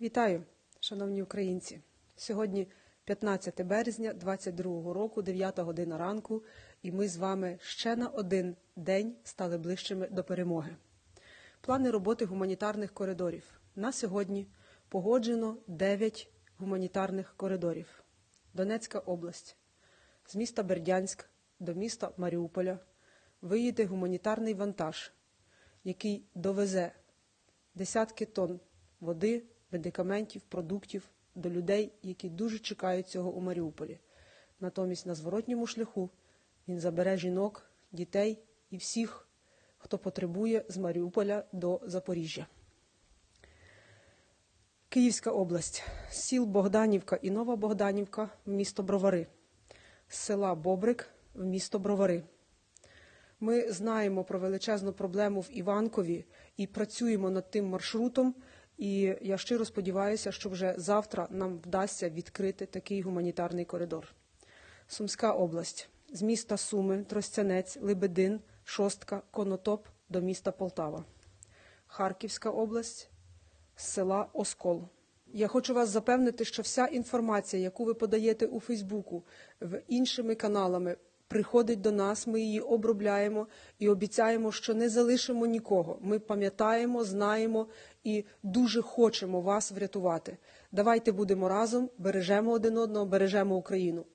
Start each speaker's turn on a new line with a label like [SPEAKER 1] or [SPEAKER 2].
[SPEAKER 1] Вітаю, шановні українці! Сьогодні 15 березня 2022 року, 9 година ранку, і ми з вами ще на один день стали ближчими до перемоги. Плани роботи гуманітарних коридорів. На сьогодні погоджено 9 гуманітарних коридорів. Донецька область. З міста Бердянськ до міста Маріуполя виїде гуманітарний вантаж, який довезе десятки тонн води, медикаментів, продуктів до людей, які дуже чекають цього у Маріуполі. Натомість на зворотньому шляху він забере жінок, дітей і всіх, хто потребує з Маріуполя до Запоріжжя. Київська область. З сіл Богданівка і Нова Богданівка в місто Бровари. З села Бобрик в місто Бровари. Ми знаємо про величезну проблему в Іванкові і працюємо над тим маршрутом. І я щиро сподіваюся, що вже завтра нам вдасться відкрити такий гуманітарний коридор. Сумська область. З міста Суми, Тростянець, Лебедин, Шостка, Конотоп до міста Полтава. Харківська область. З села Оскол. Я хочу вас запевнити, що вся інформація, яку ви подаєте у Фейсбуку, іншими каналами, приходить до нас, ми її обробляємо і обіцяємо, що не залишимо нікого. Ми пам'ятаємо, знаємо і дуже хочемо вас врятувати. Давайте будемо разом, бережемо один одного, бережемо Україну.